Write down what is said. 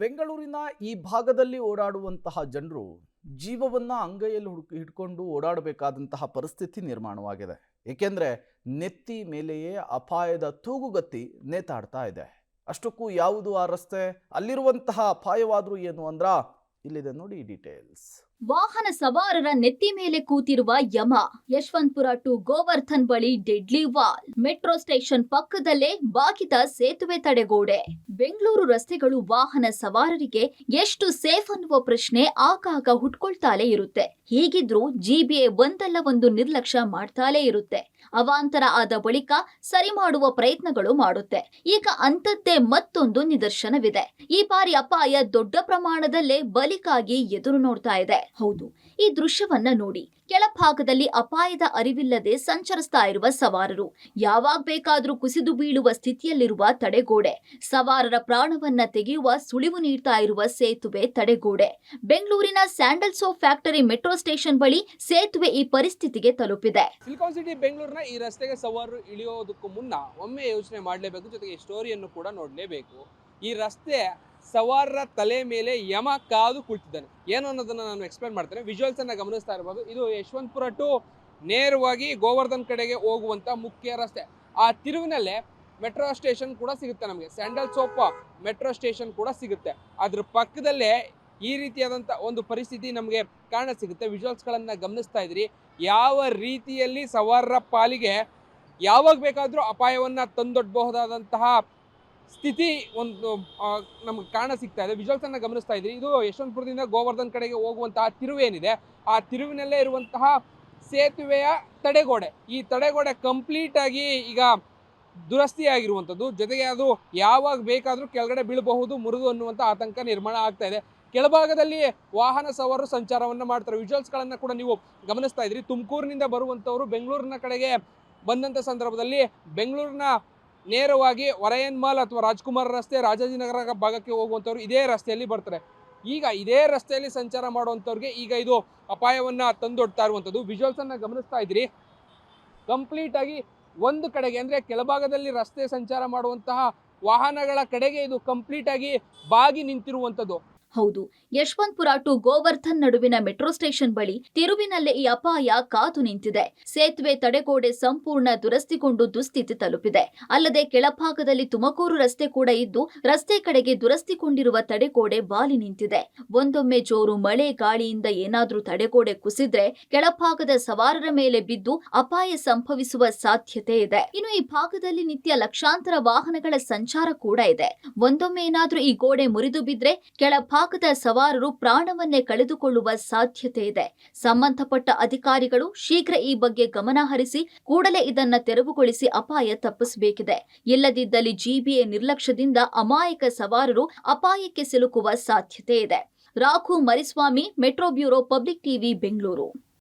ಬೆಂಗಳೂರಿನ ಈ ಭಾಗದಲ್ಲಿ ಓಡಾಡುವಂತಹ ಜನರು ಜೀವವನ್ನ ಅಂಗೈಯಲ್ಲಿ ಹಿಡ್ಕೊಂಡು ಓಡಾಡಬೇಕಾದಂತಹ ಪರಿಸ್ಥಿತಿ ನಿರ್ಮಾಣವಾಗಿದೆ. ಏಕೆಂದ್ರೆ ನೆತ್ತಿ ಮೇಲೆಯೇ ಅಪಾಯದ ತೂಗುಗತ್ತಿ ನೇತಾಡ್ತಾ ಇದೆ. ಅಷ್ಟಕ್ಕೂ ಯಾವುದು ಆ ರಸ್ತೆ, ಅಲ್ಲಿರುವಂತಹ ಅಪಾಯವಾದ್ರೂ ಏನು ಅಂದ್ರ ಇಲ್ಲಿದೆ ನೋಡಿ ಡೀಟೇಲ್ಸ್. ವಾಹನ ಸವಾರರ ನೆತ್ತಿ ಮೇಲೆ ಕೂತಿರುವ ಯಮ. ಯಶವಂತಪುರ ಟು ಗೋವರ್ಧನ್ ಬಳಿ ಡೆಡ್ಲಿ ವಾಲ್. ಮೆಟ್ರೋ ಸ್ಟೇಷನ್ ಪಕ್ಕದಲ್ಲೇ ಬಾಗಿದ ಸೇತುವೆ ತಡೆಗೋಡೆ. ಬೆಂಗಳೂರು ರಸ್ತೆಗಳು ವಾಹನ ಸವಾರರಿಗೆ ಎಷ್ಟು ಸೇಫ್ ಅನ್ನುವ ಪ್ರಶ್ನೆ ಆಗಾಗ ಹುಟ್ಕೊಳ್ತಾಲೇ ಇರುತ್ತೆ. ಹೀಗಿದ್ರೂ ಜಿಬಿಎ ಒಂದಲ್ಲ ಒಂದು ನಿರ್ಲಕ್ಷ್ಯ ಮಾಡ್ತಾಲೇ ಇರುತ್ತೆ. ಅವಾಂತರ ಆದ ಬಳಿಕ ಸರಿ ಮಾಡುವ ಪ್ರಯತ್ನಗಳು ಮಾಡುತ್ತೆ. ಈಗ ಅಂತದ್ದೇ ಮತ್ತೊಂದು ನಿದರ್ಶನವಿದೆ. ಈ ಬಾರಿ ಅಪಾಯ ದೊಡ್ಡ ಪ್ರಮಾಣದಲ್ಲೇ ಬಲಿಗಾಗಿ ಎದುರು ನೋಡ್ತಾ ಇದೆ. ಹೌದು, ಈ ದೃಶ್ಯವನ್ನ ನೋಡಿ. ಕೆಳಭಾಗದಲ್ಲಿ ಅಪಾಯದ ಅರಿವಿಲ್ಲದೆ ಸಂಚರಿಸ್ತಾ ಇರುವ ಸವಾರರು, ಯಾವಾಗ ಬೇಕಾದ್ರೂ ಕುಸಿದು ಬೀಳುವ ಸ್ಥಿತಿಯಲ್ಲಿರುವ ತಡೆಗೋಡೆ, ಸವಾರರ ಪ್ರಾಣವನ್ನ ತೆಗೆಯುವ ಸುಳಿವು ನೀಡ್ತಾ ಇರುವ ಸೇತುವೆ ತಡೆಗೋಡೆ. ಬೆಂಗಳೂರಿನ sandal soap factory metro station ಬಳಿ ಸೇತುವೆ ಈ ಪರಿಸ್ಥಿತಿಗೆ ತಲುಪಿದೆ. ಸಿಲಿಕಾನ್ ಸಿಟಿ ಬೆಂಗಳೂರಿನ ಈ ರಸ್ತೆಗೆ ಸವಾರರು ಇಳಿಯೋದಕ್ಕೂ ಮುನ್ನ ಒಮ್ಮೆ ಯೋಚನೆ ಮಾಡಲೇಬೇಕು, ಜೊತೆಗೆ ಸ್ಟೋರಿಯನ್ನು ಕೂಡ ನೋಡಲೇಬೇಕು. ಈ ರಸ್ತೆ ಸವಾರರ ತಲೆ ಮೇಲೆ ಯಮ ಕಾದು ಕುಳಿತಿದ್ದಾನೆ. ಏನು ಅನ್ನೋದನ್ನ ನಾನು ಎಕ್ಸ್ಪ್ಲೇನ್ ಮಾಡ್ತೇನೆ. ವಿಜುವಲ್ಸ್ ಅನ್ನ ಗಮನಿಸ್ತಾ ಇರಬಹುದು. ಇದು ಯಶವಂತಪುರ ಟು ನೇರವಾಗಿ ಗೋವರ್ಧನ್ ಕಡೆಗೆ ಹೋಗುವಂತ ಮುಖ್ಯ ರಸ್ತೆ. ಆ ತಿರುವಿನಲ್ಲೇ ಮೆಟ್ರೋ ಸ್ಟೇಷನ್ ಕೂಡ ಸಿಗುತ್ತೆ. ನಮಗೆ ಸ್ಯಾಂಡಲ್ ಸೋಪ್ ಮೆಟ್ರೋ ಸ್ಟೇಷನ್ ಕೂಡ ಸಿಗುತ್ತೆ. ಅದ್ರ ಪಕ್ಕದಲ್ಲೇ ಈ ರೀತಿಯಾದಂಥ ಒಂದು ಪರಿಸ್ಥಿತಿ ನಮಗೆ ಕಾಣ ಸಿಗುತ್ತೆ. ವಿಜುವಲ್ಸ್ಗಳನ್ನು ಗಮನಿಸ್ತಾ ಇದ್ರಿ, ಯಾವ ರೀತಿಯಲ್ಲಿ ಸವಾರರ ಪಾಲಿಗೆ ಯಾವಾಗ ಬೇಕಾದರೂ ಅಪಾಯವನ್ನು ತಂದೊಡ್ಡಬಹುದಾದಂತಹ ಸ್ಥಿತಿ ಒಂದು ನಮ್ಗೆ ಕಾಣ ಸಿಗ್ತಾ ಇದೆ. ವಿಜುವಲ್ಸನ್ನು ಗಮನಿಸ್ತಾ ಇದ್ರಿ. ಇದು ಯಶವಂತಪುರದಿಂದ ಗೋವರ್ಧನ್ ಕಡೆಗೆ ಹೋಗುವಂತಹ ತಿರುವೇನಿದೆ, ಆ ತಿರುವಿನಲ್ಲೇ ಇರುವಂತಹ ಸೇತುವೆಯ ತಡೆಗೋಡೆ. ಈ ತಡೆಗೋಡೆ ಕಂಪ್ಲೀಟ್ ಆಗಿ ಈಗ ದುರಸ್ತಿ ಆಗಿರುವಂಥದ್ದು. ಜೊತೆಗೆ ಅದು ಯಾವಾಗ ಬೇಕಾದರೂ ಕೆಳಗಡೆ ಬೀಳಬಹುದು, ಮುರಿದು ಅನ್ನುವಂಥ ಆತಂಕ ನಿರ್ಮಾಣ ಆಗ್ತಾ ಇದೆ. ಕೆಳಭಾಗದಲ್ಲಿ ವಾಹನ ಸವಾರರು ಸಂಚಾರವನ್ನು ಮಾಡ್ತಾರೆ. ವಿಜುವಲ್ಸ್ಗಳನ್ನು ಕೂಡ ನೀವು ಗಮನಿಸ್ತಾ ಇದ್ರಿ. ತುಮಕೂರಿನಿಂದ ಬರುವಂಥವರು ಬೆಂಗಳೂರಿನ ಕಡೆಗೆ ಬಂದಂಥ ಸಂದರ್ಭದಲ್ಲಿ ಬೆಂಗಳೂರಿನ ನೇರವಾಗಿ ಒರಯನ್ ಮಾಲ್ ಅಥವಾ ರಾಜ್ಕುಮಾರ್ ರಸ್ತೆ, ರಾಜಾಜಿನಗರ ಭಾಗಕ್ಕೆ ಹೋಗುವಂಥವ್ರು ಇದೇ ರಸ್ತೆಯಲ್ಲಿ ಬರ್ತಾರೆ. ಈಗ ಇದೇ ರಸ್ತೆಯಲ್ಲಿ ಸಂಚಾರ ಮಾಡುವಂಥವ್ರಿಗೆ ಈಗ ಇದು ಅಪಾಯವನ್ನು ತಂದೊಡ್ತಾ ಇರುವಂಥದ್ದು. ವಿಜುವಲ್ಸನ್ನು ಗಮನಿಸ್ತಾ ಇದ್ರಿ. ಕಂಪ್ಲೀಟ್ ಆಗಿ ಒಂದು ಕಡೆಗೆ ಅಂದರೆ ಕೆಳಭಾಗದಲ್ಲಿ ರಸ್ತೆ ಸಂಚಾರ ಮಾಡುವಂತಹ ವಾಹನಗಳ ಕಡೆಗೆ ಇದು ಕಂಪ್ಲೀಟ್ ಆಗಿ ಬಾಗಿ ನಿಂತಿರುವಂಥದ್ದು. ಹೌದು, ಯಶವಂತಪುರ ಟು ಗೋವರ್ಧನ್ ನಡುವಿನ ಮೆಟ್ರೋ ಸ್ಟೇಷನ್ ಬಳಿ ತಿರುವಿನಲ್ಲೇ ಈ ಅಪಾಯ ಕಾದು ನಿಂತಿದೆ. ಸೇತುವೆ ತಡೆಗೋಡೆ ಸಂಪೂರ್ಣ ದುರಸ್ತಿಗೊಂಡು ದುಸ್ಥಿತಿ ತಲುಪಿದೆ. ಅಲ್ಲದೆ ಕೆಳಭಾಗದಲ್ಲಿ ತುಮಕೂರು ರಸ್ತೆ ಕೂಡ ಇದ್ದು, ರಸ್ತೆ ಕಡೆಗೆ ದುರಸ್ತಿಗೊಂಡಿರುವ ತಡೆಗೋಡೆ ಬಾಲಿ ನಿಂತಿದೆ. ಒಂದೊಮ್ಮೆ ಜೋರು ಮಳೆ ಗಾಳಿಯಿಂದ ಏನಾದ್ರೂ ತಡೆಗೋಡೆ ಕುಸಿದ್ರೆ ಕೆಳಭಾಗದ ಸವಾರರ ಮೇಲೆ ಬಿದ್ದು ಅಪಾಯ ಸಂಭವಿಸುವ ಸಾಧ್ಯತೆ ಇದೆ. ಇನ್ನು ಈ ಭಾಗದಲ್ಲಿ ನಿತ್ಯ ಲಕ್ಷಾಂತರ ವಾಹನಗಳ ಸಂಚಾರ ಕೂಡ ಇದೆ. ಒಂದೊಮ್ಮೆ ಏನಾದ್ರೂ ಈ ಗೋಡೆ ಮುರಿದು ಬಿದ್ರೆ ಕೆಳಭಾಗದ ಸವಾರರು ಪ್ರಾಣವನ್ನೇ ಕಳೆದುಕೊಳ್ಳುವ ಸಾಧ್ಯತೆ ಇದೆ. ಸಂಬಂಧಪಟ್ಟ ಅಧಿಕಾರಿಗಳು ಶೀಘ್ರ ಈ ಬಗ್ಗೆ ಗಮನ ಹರಿಸಿ ಕೂಡಲೇ ಇದನ್ನ ತೆರವುಗೊಳಿಸಿ ಅಪಾಯ ತಪ್ಪಿಸಬೇಕಿದೆ. ಇಲ್ಲದಿದ್ದಲ್ಲಿ ಜಿಬಿಎ ನಿರ್ಲಕ್ಷ್ಯದಿಂದ ಅಮಾಯಕ ಸವಾರರು ಅಪಾಯಕ್ಕೆ ಸಿಲುಕುವ ಸಾಧ್ಯತೆ ಇದೆ. Raghu Mariswamy, metro bureau, public TV, Bengaluru.